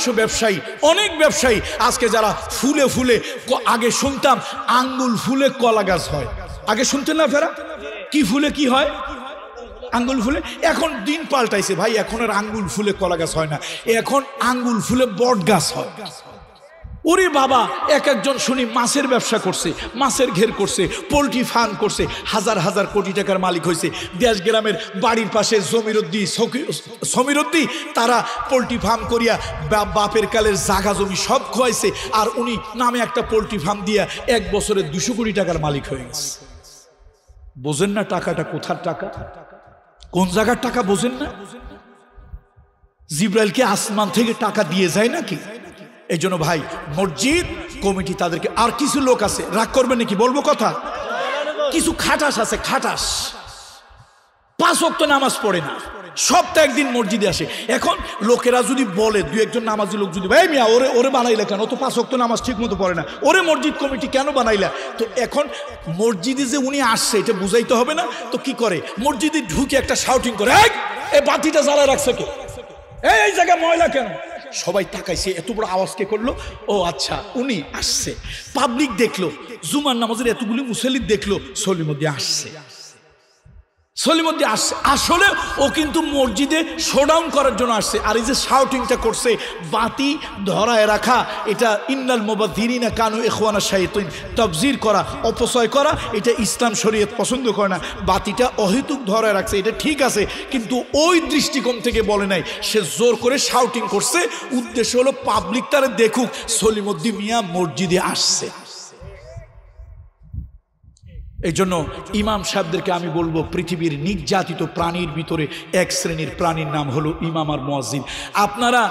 অধিকাংশ ব্যবসায়ী, অনেক ব্যবসায়ী আজকে যারা ফুলে ফুলে, আগে শুনতাম আঙ্গুল ফুলে কলা গাছ হয়, আগে শুনতেন না ফেরা? কি ফুলে কি হয়? আঙ্গুল ফুলে। এখন দিন পাল্টাইছে ভাই, এখন আর আঙ্গুল ফুলে কলা গাছ হয় না, এখন আঙ্গুল ফুলে বট গাছ হয়। ওরে বাবা, এক একজন শুনি মাছের ব্যবসা করছে, মাছের ঘের করছে, পোলট্রি ফার্ম করছে, হাজার হাজার কোটি টাকার মালিক হয়েছে। দেশ গ্রামের বাড়ির পাশে সমীরদ্দি তারা পোলট্রি ফার্ম করিয়া বাপের কালের জাগা জমি সব খোয়াইছে, আর উনি নামে একটা পোলট্রি ফার্ম দিয়া 1 বছরে 200 কোটি টাকার মালিক হয়ে গেছে। বোঝেন না টাকাটা কোথার টাকা, কোন জায়গার টাকা বোঝেন না? জিব্রাইলকে আসমান থেকে টাকা দিয়ে যায় নাকি? এই জন্য ভাই, মসজিদ কমিটি তাদেরকে, আর কিছু লোক আছে, রাগ করবে নাকি বলবো কথা, কিছু খাটাস আছে, খাটাস 5 ওয়াক্ত নামাজ পড়ে না, সপ্তাহে একদিন মসজিদে আসে। এখন লোকেরা যদি বলে, 2-1 নামাজি লোক যদি, ভাই মিয়া ওরে বানাইলে কেন, ও তো 5 ওয়াক্ত নামাজ ঠিক মতো পড়ে না, ওরে মসজিদ কমিটি কেন বানাইলা? তো এখন মসজিদে যে উনি আসছে এটা বুঝাইতে হবে না? তো কি করে, মসজিদে ঢুকে একটা শাউটিং করে, এই বাতিটা জ্বালায় রাখছে কে, এই জায়গায় ময়লা কেন? সবাই তাকাইছে, এত বড় আওয়াজ কে করলো? ও আচ্ছা, উনি আসছে। পাবলিক দেখলো, জুমার নামাজের এতগুলি মুসল্লি দেখলো, সলিমুদ্দিন আসছে, সলিমুদ্দিন আসছে। আসলে ও কিন্তু মসজিদে শোডাউন করার জন্য আসছে। আর এই যে শাউটিংটা করছে, বাতি ধরায় রাখা, এটা ইন্নাল মুবাযযিরিনা কানু ইখওয়ানা শায়াতিন, তাবযির করা, অপচয় করা, এটা ইসলাম শরীয়ত পছন্দ করে না। বাতিটা অহেতুক ধরায় রাখছে, এটা ঠিক আছে, কিন্তু ওই দৃষ্টিকোণ থেকে বলে নাই। সে জোর করে শাউটিং করছে, উদ্দেশ্য হলো পাবলিক তারে দেখুক সলিমুদ্দিন মিয়া মসজিদে আসছে। এই জন্য ইমাম সাহেবদেরকে আমি বলবো, পৃথিবীর নির্যাতিত প্রাণীর ভিতরে এক শ্রেণীর প্রাণীর নাম হলো ইমাম আর মুয়াজ্জিন। আপনারা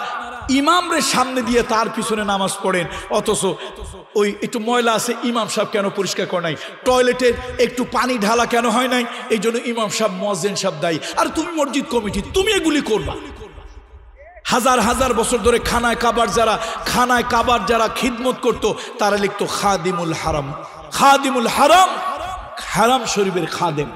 ইমামরে সামনে দিয়ে তার পিছনে নামাজ পড়েন, অথচ ওই একটু ময়লা আছে, ইমাম সাহেব কেন পরিষ্কার করে নাই? টয়লেটে একটু পানি ঢালা কেন হয় নাই? এই জন্য ইমাম সাহেব, মুয়াজ্জিন সাহেব দায়ী। আর তুমি মসজিদ কমিটি, তুমি এগুলি করবা। হাজার হাজার বছর ধরে খানায় কাবার যারা খিদমত করতো, তারা লিখতো খাদিমুল হারাম, খাদিমুল হারাম, হারাম শরীফের খাদেম।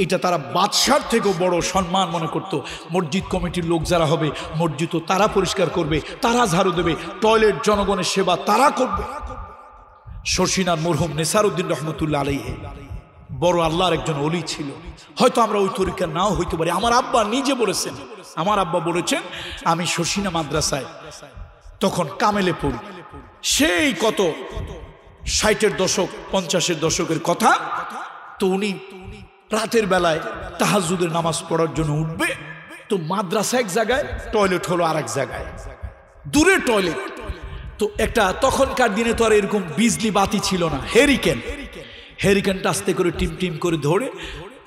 এটা তারা বাদশার থেকেও বড় সম্মান মনে করত। মসজিদ কমিটির লোক যারা হবে, মসজিদও তারা পরিষ্কার করবে, তারা ঝাড়ু দেবে, টয়লেট জনগণের সেবা তারা করবে। শর্ষিনার মরহুম নেসারউদ্দিন রহমতুল্লাহ আলাইহি বড় আল্লাহর একজন ওলি ছিল। হয়তো আমরা ওই তরিকা নাও হইতে পারি। আমার আব্বা নিজে বলেছেন, আমি শর্ষিনা মাদ্রাসায় তখন কামেলে পড়ি, সেই কত 60-এর দশক 50-এর দশকের কথা। তো উনি রাতের বেলায় তাহাজ্জুদের নামাজ পড়ার জন্য উঠবে, তো মাদ্রাসা এক জায়গায়, টয়লেট হলো আর এক জায়গায়, দূরে টয়লেট। তো একটা, তখনকার দিনে তো আর এরকম বিজলি বাতি ছিল না, হেরিকেনটা আস্তে করে টিম টিম করে ধরে।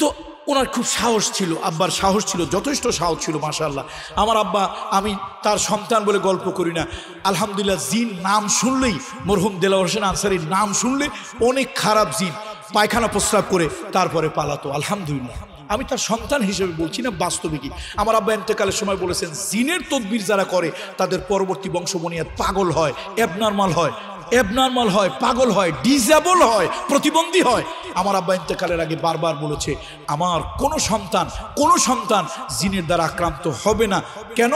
তো ওনার খুব সাহস ছিল, আব্বার সাহস ছিল, যথেষ্ট সাহস ছিল মাশাআল্লাহ। আমার আব্বা, আমি তার সন্তান বলে গল্প করি না, আলহামদুলিল্লাহ, জিন নাম শুনলেই, মরহুম দেলাওয়ার হোসেন আনসারীর নাম শুনলে অনেক খারাপ জিন পায়খানা প্রস্রাব করে তারপরে পালাতো, আলহামদুলিল্লাহ। আমি তার সন্তান হিসেবে বলছি না, বাস্তবিকই। আমার আব্বা ইন্তেকালের সময় বলেছেন, জিনের তদবির যারা করে তাদের পরবর্তী বংশবনিয়াদ পাগল হয়, অ্যাবনর্মাল হয়, পাগল হয়, ডিসেবল হয়, প্রতিবন্ধী হয়। আমার আব্বা ইন্তেকালের আগে বারবার বলেছে, আমার কোনো সন্তান জিনের দ্বারা আক্রান্ত হবে না। কেন?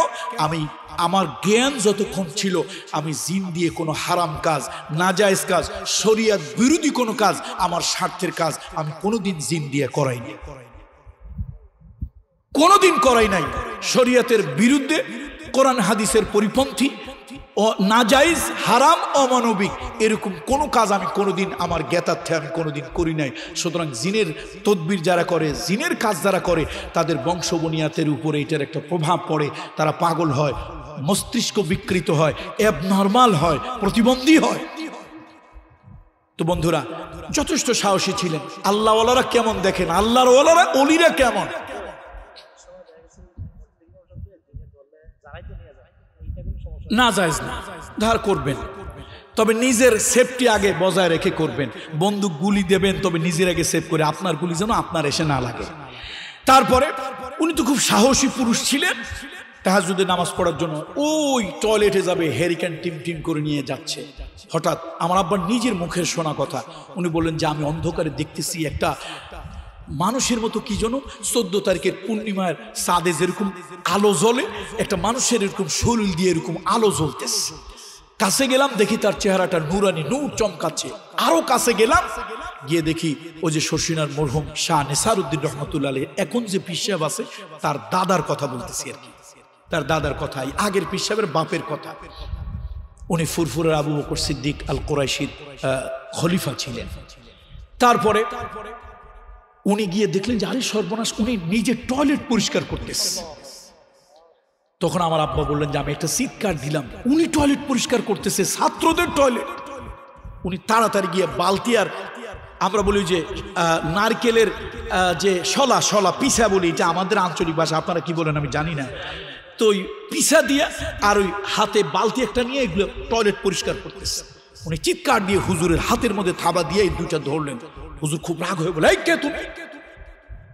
আমার জ্ঞান যতক্ষণ ছিল, আমি জিন দিয়ে কোনো হারাম কাজ, নাজায়েজ কাজ, শরিয়ত বিরোধী কোনো কাজ, আমার স্বার্থের কাজ আমি কোনোদিন জিন দিয়ে করাইনি, কোনোদিন করাই নাই। শরিয়তের বিরুদ্ধে, কোরআন হাদিসের পরিপন্থী, ও নাজায়েজ, হারাম, অমানবিক এরকম কোনো কাজ আমি কোনোদিন আমার জ্ঞাতার্থে আমি কোনোদিন করি নাই। সুতরাং জিনের তদবির যারা করে, জিনের কাজ যারা করে, তাদের বংশবনিয়াতের উপরে এটার একটা প্রভাব পড়ে, তারা পাগল হয়, মস্তিষ্ক বিকৃত হয়, অ্যাবনর্মাল হয়, প্রতিবন্ধী হয়। তো বন্ধুরা, যথেষ্ট সাহসী ছিলেন। আল্লাহওয়ালারা কেমন দেখেন, আল্লাহর ওয়ালারা, অলিরা কেমন। না জায়েজ না, ধার করবেন, তবে নিজের সেফটি আগে বজায় রেখে করবেন। বন্দুক গুলি দেবেন, তবে নিজের আগে সেভ করে, আপনার গুলি যেন আপনার এসে না লাগে। তারপরে উনি তো খুব সাহসী পুরুষ ছিলেন। তাহাজ্জুদের নামাজ পড়ার জন্য ওই টয়লেটে যাবে, হেরিকেন টিম টিম করে নিয়ে যাচ্ছে। হঠাৎ আমার আব্বার নিজের মুখের শোনা কথা, উনি বললেন যে আমি অন্ধকারে দেখতেছি একটা মানুষের মতো কি যেন 14 তারিখের পূর্ণিমার চাঁদে যেরকম আলো জ্বলে, একটা মানুষের এরকম শরীর দিয়ে এরকম আলো জ্বলতেছে। কাছে গেলাম, দেখি তার চেহারাটা নুরানি, নূর চমকাচ্ছে। আরো কাছে গেলাম, গিয়ে দেখি ওই যে শর্ষিনার মরহুম শাহ নেসারউদ্দিন রহমতুল্লাহ আলাইহি এখন যে পীর সাহেব আছে তার দাদার কথা বলতেছি আর কি, তার দাদার কথা, আগের পীর সাহেবের বাপের কথা। উনি ফুরফুরের আবু বকর সিদ্দিক আল কুরাইশির খলিফা ছিলেন। তারপরে উনি গিয়ে দেখলেন যে আরে সর্বনাশ, উনি নিজে টয়লেট পরিষ্কার করতেছে। তখন আমার আব্বা বললেন যে আমি একটা চিৎকার দিলাম, উনি টয়লেট পরিষ্কার করতেছে, ছাত্রদের টয়লেট। উনি তাড়াতাড়ি গিয়ে বালতি আর আমরা বলি যে নারকেলের যে শলা পিসা বলি, এটা আমাদের আঞ্চলিক ভাষা, আপনারা কি বলেন আমি জানি না, তো ওই পিসা দিয়ে আর ওই হাতে বালতি একটা নিয়ে এগুলো টয়লেট পরিষ্কার করতেছে। উনি চিৎকার দিয়ে হুজুরের হাতের মধ্যে থাবা দিয়ে এই দুইটা ধরলেন। হুজুর খুব রাগ হয়ে বলে, এই কে তুমি?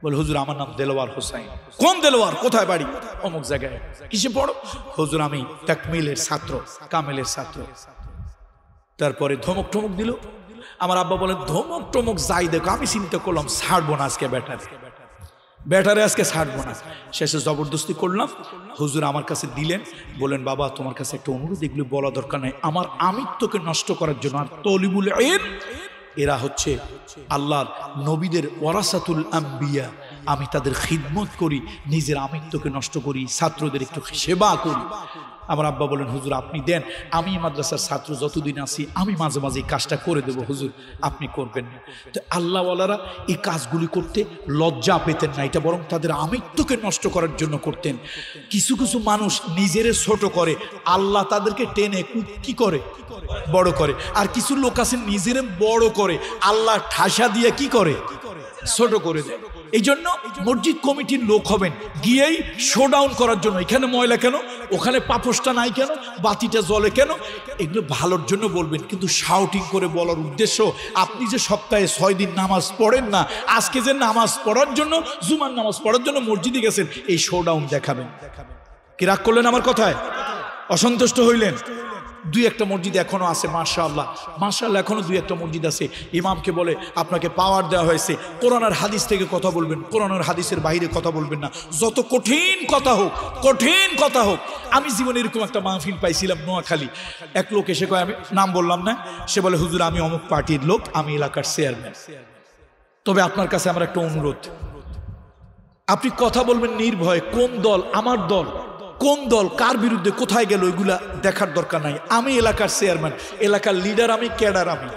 বলে হুজুর আমার নাম দেলোয়ার হোসাইন। কোন দেলোয়ার, কোথায় বাড়ি? অমুক জায়গায়। কিসে পড়ো? হুজুর আমি তাকমিলের ছাত্র, কামেলের ছাত্র। তারপরে ধমক টমক দিল। আমার আব্বা বলেন ধমক টমক যাই দেখো, আমি চিন্তা করলাম ছাড়বো না আজকে ব্যাটারে আজকে ছাড়বো না। শেষে জবরদস্তি করলাম। হুজুর আমার কাছে দিলেন, বলেন বাবা তোমার কাছে একটা অনুরোধ, এগুলো বলা দরকার নাই, আমার আমিত্বকে নষ্ট করার জন্য। আর তলিবুল ইলম এরা হচ্ছে আল্লাহর নবীদের ওয়ারাসাতুল আম্বিয়া, আমি তাদের খিদমত করি, নিজের আমিত্বকে নষ্ট করি, ছাত্রদের একটু সেবা করি। আমার আব্বা বলেন হুজুর আপনি দেন, আমি মাদ্রাসার ছাত্র যতদিন আছি আমি মাঝে মাঝে এই কাজটা করে দেবো, হুজুর আপনি করবেন না। তো আল্লাহওয়ালারা এই কাজগুলি করতে লজ্জা পেতেন না, এটা বরং তাদের আমিত্বকে নষ্ট করার জন্য করতেন। কিছু কিছু মানুষ নিজেরে ছোট করে, আল্লাহ তাদেরকে টেনে কি করে, বড় করে। আর কিছু লোক আছে নিজেরে বড় করে, আল্লাহ ঠাসা দিয়ে কি করে, ছোট করে দেয়। এই জন্য মসজিদ কমিটির লোক হবেন, গিয়েই শোডাউন করার জন্য, এখানে ময়লা কেন, ওখানে পাপোশটা নাই কেন, বাতিটা জ্বলে কেন, এগুলো ভালোর জন্য বলবেন। কিন্তু শাউটিং করে বলার উদ্দেশ্য আপনি যে সপ্তাহে 6 দিন নামাজ পড়েন না, আজকে যে নামাজ পড়ার জন্য, জুমার নামাজ পড়ার জন্য মসজিদে গেছেন, এই শোডাউন দেখাবেন। কি রাগ করলেন আমার কথায়? অসন্তুষ্ট হইলেন? 2-1টা মসজিদ এখনো আছে, মাশাআল্লাহ মাশাআল্লাহ, এখনো 2-1টা মসজিদ আছে। ইমামকে বলে আপনাকে পাওয়ার দেওয়া হয়েছে, কোরআন আর হাদিস থেকে কথা বলবেন, কোরআন আর হাদিসের বাইরে কথা বলবেন না, যত কঠিন কথা হোক, কঠিন কথা হোক। আমি জীবনে এরকম একটা মাহফিল পাইছিলাম নোয়াখালী, এক লোক এসে কয়, আমি নাম বললাম না, সে বলে হুজুর আমি অমুক পার্টির লোক, আমি এলাকার চেয়ারম্যান, তবে আপনার কাছে আমার একটা অনুরোধ, আপনি কথা বলবেন নির্ভয়ে, কোন দল আমার দল, কোন দল কার বিরুদ্ধে কোথায় গেল এগুলা দেখার দরকার নাই, আমি এলাকার চেয়ারম্যান, এলাকার লিডার আমি, ক্যাডার আমি,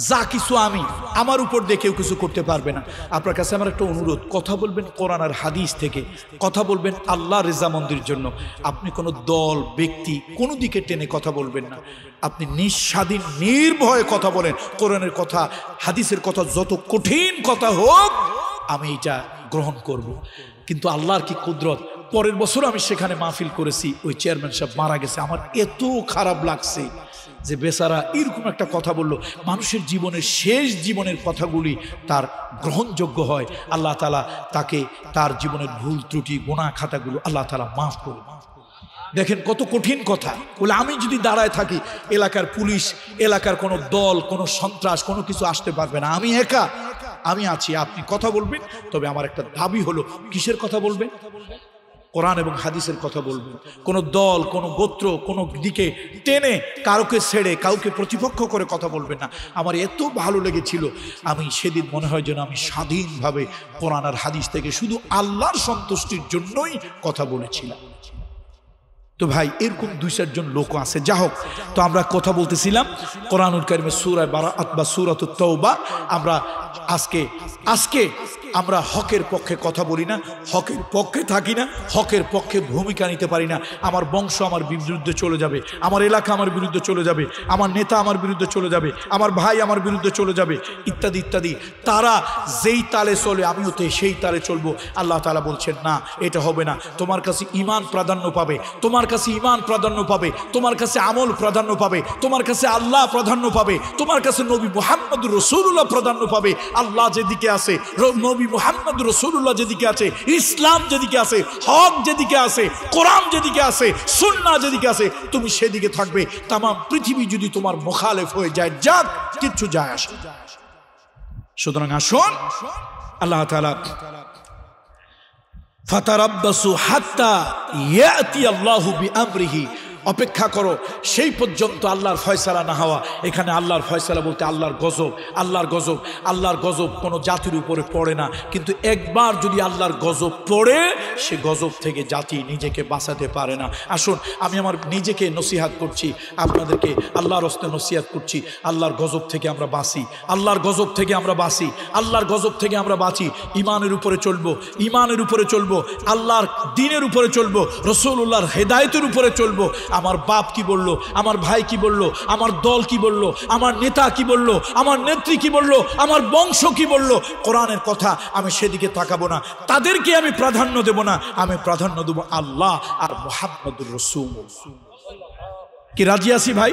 যা কিছু আমি, আমার উপর দিয়ে কেউ কিছু করতে পারবে না। আপনার কাছে আমার একটা অনুরোধ, কথা বলবেন কোরআন আর হাদিস থেকে, কথা বলবেন আল্লাহ রেজামন্দির জন্য। আপনি কোনো দল ব্যক্তি কোনো দিকে টেনে কথা বলবেন না, আপনি নিঃস্বাধীন নির্ভয়ে কথা বলেন, কোরআনের কথা হাদিসের কথা, যত কঠিন কথা হোক আমি এটা গ্রহণ করব। কিন্তু আল্লাহর কি কুদরত, পরের বছর আমি সেখানে মাহফিল করেছি, ওই চেয়ারম্যান সাহেব মারা গেছে। আমার এত খারাপ লাগছে যে বেচারা এরকম একটা কথা বলল। মানুষের জীবনের শেষ জীবনের কথাগুলি তার গ্রহণযোগ্য হয়, আল্লাহ তাআলা তাকে তার জীবনের ভুল ত্রুটি গুনাহ খাতাগুলো আল্লাহ তাআলা মাফ করুন। দেখেন কত কঠিন কথা বলে, আমি যদি দাঁড়ায় থাকি, এলাকার পুলিশ, এলাকার কোনো দল, কোনো সন্ত্রাস, কোনো কিছু আসতে পারবে না, আমি একা, আমি আছি। আপনি কথা বলবেন, তবে আমার একটা দাবি হলো, কিসের কথা বলবেন? কোরআন এবং হাদিসের কথা বলবেন। কোনো দল, কোনো গোত্র, কোনো দিকে টেনে কাউকে ছেড়ে কাউকে প্রতিপক্ষ করে কথা বলবেন না। আমার এত ভালো লেগেছিল, আমি সেদিন মনে হয় যেন আমি স্বাধীনভাবে কোরআন আর হাদিস থেকে শুধু আল্লাহর সন্তুষ্টির জন্যই কথা বলেছিলাম। তো ভাই এরকম 2-4 জন লোক আছে। যা হোক, তো আমরা কথা বলতেছিলাম কোরআনুল কারীমের সূরা বারাআত বা সূরাতুত তাওবা। আমরা আজকে আমরা হকের পক্ষে কথা বলি না, হকের পক্ষে থাকি না, হকের পক্ষে ভূমিকা নিতে পারি না। আমার বংশ আমার বিরুদ্ধে চলে যাবে, আমার এলাকা আমার বিরুদ্ধে চলে যাবে, আমার নেতা আমার বিরুদ্ধে চলে যাবে, আমার ভাই আমার বিরুদ্ধে চলে যাবে, ইত্যাদি ইত্যাদি। তারা যেই তালে চলে আমিও তো সেই তালে চলবো। আল্লাহ তাআলা বলছেন না, এটা হবে না। তোমার কাছে ঈমান প্রাধান্য পাবে, তোমার কাছে ঈমান প্রাধান্য পাবে, তোমার কাছে আমল প্রাধান্য পাবে, তোমার কাছে আল্লাহ প্রাধান্য পাবে, তোমার কাছে নবী মুহাম্মদুর রাসূলুল্লাহ প্রাধান্য পাবে। আল্লাহ যেদিকে আছে, নবী মুহাম্মদ রাসূলুল্লাহ যেদিকে আছে, ইসলাম যেদিকে আছে, হক যেদিকে আছে, কোরআন যেদিকে আছে, সুন্নাহ যেদিকে আছে, তুমি সেদিকে থাকবে। তাম পৃথিবী যদি তোমার মুখালেফ হয়ে যায়, যাক, কিচ্ছু যায় আসে। সুতরাং আসুন আল্লাহ তাআলা ফাতারাব্বাসু হাত্তা ইয়াতি আল্লাহু বিআমরিহি, অপেক্ষা করো সেই পর্যন্ত আল্লাহর ফয়সালা না হওয়া। এখানে আল্লাহর ফয়সালা বলতে আল্লাহর গজব। আল্লাহর গজব, আল্লাহর গজব কোনো জাতির উপরে পড়ে না, কিন্তু একবার যদি আল্লাহর গজব পড়ে সে গজব থেকে জাতি নিজেকে বাঁচাতে পারে না। আসুন, আমি আমার নিজেকে নসিহাত করছি, আপনাদেরকে আল্লাহর হস্তে নসিহাত করছি, আল্লাহর গজব থেকে আমরা বাঁচি, আল্লাহর গজব থেকে আমরা বাঁচি, আল্লাহর গজব থেকে আমরা বাঁচি। ইমানের উপরে চলবো, ইমানের উপরে চলবো, আল্লাহর দ্বীনের উপরে চলবো, রাসূলুল্লাহর হেদায়েতের উপরে চলবো। আমার বাপ কি বললো, আমার ভাই কি বললো, আমার দল কি বললো, আমার নেতা কি বললো, আমার নেত্রী কি বললো, আমার বংশ কি বললো, কোরআনের কথা আমি সেদিকে তাকাবো না, তাদেরকে আমি প্রাধান্য দেব না, আমি প্রাধান্য দেব আল্লাহ আর মুহাম্মদুর রাসূলুল্লাহ। কি রাজি আছি ভাই?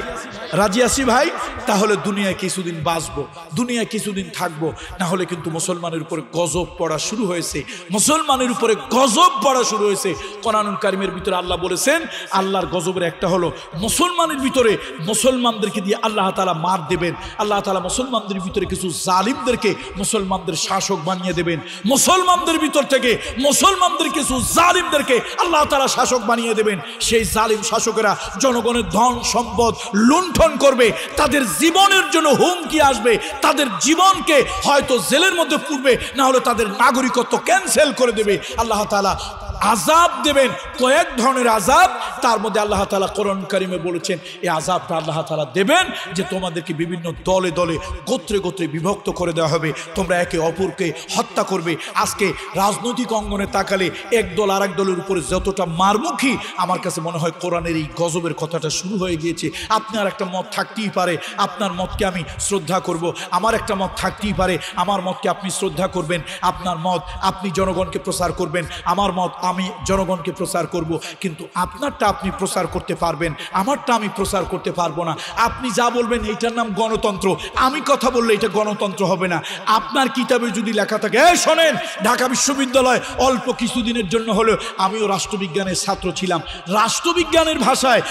রাজি আছি ভাই? তাহলে দুনিয়ায় কিছুদিন বাঁচবো, দুনিয়ায় কিছুদিন থাকবো, না হলে কিন্তু মুসলমানের উপরে গজব পড়া শুরু হয়েছে, মুসলমানের উপরে গজব পড়া শুরু হয়েছে। কোরআনুল কারীমের ভিতরে আল্লাহ বলেছেন, আল্লাহর গজবের একটা হলো মুসলমানের ভিতরে মুসলমানদেরকে দিয়ে আল্লাহ তাআলা মার দেবেন। আল্লাহ তাআলা মুসলমানদের ভিতরে কিছু জালিমদেরকে মুসলমানদের শাসক বানিয়ে দেবেন, মুসলমানদের ভিতর থেকে মুসলমানদের কিছু জালিমদেরকে আল্লাহ তাআলা শাসক বানিয়ে দেবেন। সেই জালিম শাসকেরা জনগণের ধন সম্পদ লুণ্ঠন করবে, তাদের জীবনের জন্য হুমকি আসবে, তাদের জীবনকে হয়তো জেলের মধ্যে পুরবে, না হলে তাদের নাগরিকত্ব ক্যান্সেল করে দেবে। আল্লাহ তাআলা আযাব দেবেন, কয়েক ধরনের আযাব, তার মধ্যে আল্লাহ তাআলা কোরআন কারীমে বলেছেন এই আযাবটা আল্লাহ তাআলা দেবেন যে তোমাদেরকে বিভিন্ন দলে দলে গোত্রে গোত্রে বিভক্ত করে দেওয়া হবে, তোমরা একে অপরকে হত্যা করবে। আজকে রাজনৈতিক অঙ্গনে তাকালে এক দল আরেক দলের উপরে যতটা মারমুখী, আমার কাছে মনে হয় কোরআনের এই গজবের কথাটা শুরু হয়ে গিয়েছে। আপনার একটা মত থাকতেই পারে, আপনার মতকে আমি শ্রদ্ধা করব, আমার একটা মত থাকতেই পারে, আমার মতকে আপনি শ্রদ্ধা করবেন, আপনার মত আপনি জনগণকে প্রচার করবেন, আমার মত আমি জনগণকে প্রচার করব, কিন্তু আপনারটা আপনি প্রচার করতে পারবেন, আমারটা আমি প্রচার করতে পারবো না। আপনি যা বলবেন এইটার নাম গণতন্ত্র, আমি কথা বললে এটা গণতন্ত্র হবে না। আপনার কিতাবে যদি লেখা থাকে, এই শোনেন, ঢাকা বিশ্ববিদ্যালয় অল্প কিছুদিনের জন্য হলেও, আমিও রাষ্ট্রবিজ্ঞানের ছাত্র ছিলাম, রাষ্ট্রবিজ্ঞানের ভাষায়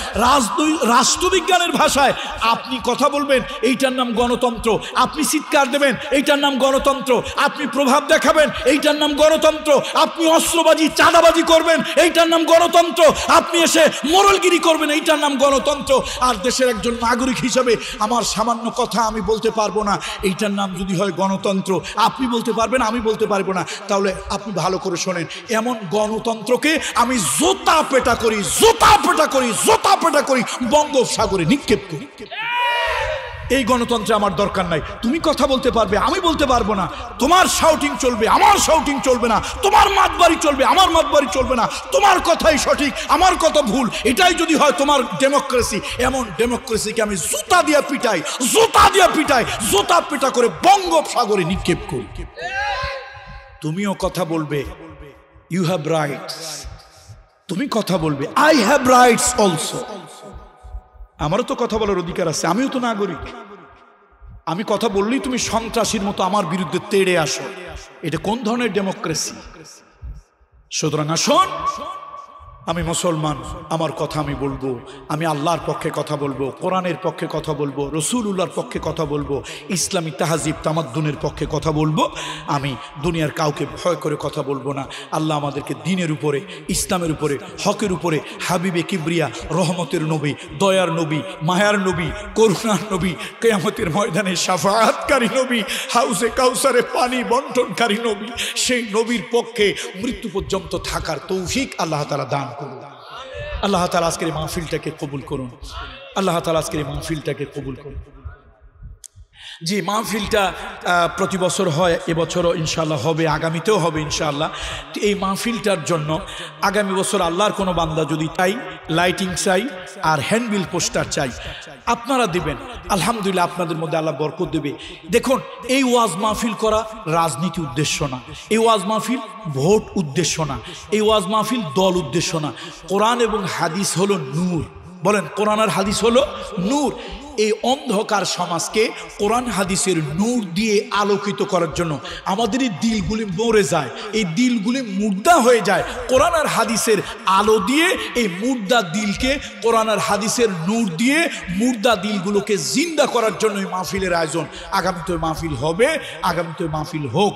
রাষ্ট্রবিজ্ঞানের ভাষায় আপনি কথা বলবেন, এইটার নাম গণতন্ত্র। আপনি চিৎকার দেবেন, এইটার নাম গণতন্ত্র। আপনি প্রভাব দেখাবেন, এইটার নাম গণতন্ত্র। আপনি অস্ত্রবাজি চাঁদাবাজি করবেন, এইটার নাম গণতন্ত্র। আপনি এসে মোড়লগিরি করবেন, এইটার নাম গণতন্ত্র। আর দেশের একজন নাগরিক হিসেবে আমার সামান্য কথা আমি বলতে পারবো না, এইটার নাম যদি হয় গণতন্ত্র, আপনি বলতে পারবেন, আমি বলতে পারবো না। তাহলে আপনি ভালো করে শোনেন, এমন গণতন্ত্রকে আমি জোতা পেটা করি, জোতা পেটা করি, জোতা পেটা করি, বঙ্গোপসাগরে নিক্ষেপ করি। এই গণতন্ত্রে আমার দরকার নাই। তুমি কথা বলতে পারবে, আমি বলতে পারবো না। তোমার শাউটিং চলবে, আমার শাউটিং চলবে না। তোমার মাতবাড়ি চলবে, আমার মাতবাড়ি চলবে না। তোমার কথাই সঠিক, আমার কথা ভুল, এটাই যদি হয় তোমার ডেমোক্রেসি, এমন ডেমোক্রেসিকে আমি জুতা দিয়া পিটাই, জুতা দিয়া পিটাই, জুতা পিটা করে বঙ্গোপসাগরে নিক্ষেপ করি। তুমিও কথা বলবে, ইউ হ্যাভ রাইটস। তুমি কথা বলবে, আই হ্যাভ রাইটস অলসো। আমারও তো কথা বলার অধিকার আছে, আমিও তো নাগরিক। আমি কথা বললেই তুমি সন্ত্রাসীর মতো আমার বিরুদ্ধে তেড়ে আসো, এটা কোন ধরনের ডেমোক্রেসি? সুতরাং আসুন, আমি মুসলমান, আমার কথা আমি বলবো, আমি আল্লাহর পক্ষে কথা বলবো, কোরআনের পক্ষে কথা বলবো, রাসূলুল্লাহর পক্ষে কথা বলবো, ইসলামী তাহজিব তামাদ্দুনের পক্ষে কথা বলবো। আমি দুনিয়ার কাউকে ভয় করে কথা বলবো না। আল্লাহ আমাদেরকে দ্বীনের উপরে, ইসলামের উপরে, হকের উপরে, হাবিবে কিবরিয়া, রহমতের নবী, দয়ার নবী, মায়ার নবী, করুণার নবী, কিয়ামতের ময়দানে শাফাআতকারী নবী, হাউজে কাউসারে পানি বন্টনকারী নবী, সেই নবীর পক্ষে মৃত্যু পর্যন্ত থাকার তৌফিক আল্লাহ তাআলা দান। আল্লাহ তাআলা আজকের এই মাহফিলটাকে কবুল করুন, আল্লাহ তাআলা আজকের এই মাহফিলটাকে কবুল করুন। জি, মাহফিলটা প্রতি বছর হয়, এবছরও ইনশাআল্লাহ হবে, আগামীতেও হবে ইনশাআল্লাহ। তো এই মাহফিলটার জন্য আগামী বছর আল্লাহর কোনো বান্দা যদি চাই, লাইটিং চাই আর হ্যান্ডবিল পোস্টার চাই, আপনারা দিবেন। আলহামদুলিল্লাহ, আপনাদের মধ্যে আল্লাহ বরকত দেবে। দেখুন, এই ওয়াজ মাহফিল করা রাজনীতি উদ্দেশ্য না, এই ওয়াজ মাহফিল ভোট উদ্দেশ্য না, এই ওয়াজ মাহফিল দল উদ্দেশ্য না। কোরআন এবং হাদিস হলো নূর। বলেন, কোরআন আর হাদিস হলো নূর। এই অন্ধকার সমাজকে কোরআন হাদিসের নূর দিয়ে আলোকিত করার জন্য আমাদের এই দিলগুলি মরে যায়, এই দিলগুলি মুর্দা হয়ে যায়। কোরআন আর হাদিসের আলো দিয়ে এই মুর্দা দিলকে কোরআন আর হাদিসের নূর দিয়ে মুর্দা দিলগুলোকে জিন্দা করার জন্য এই মাহফিলের আয়োজন। আগামীতে মাহফিল হবে, আগামীতে মাহফিল হোক।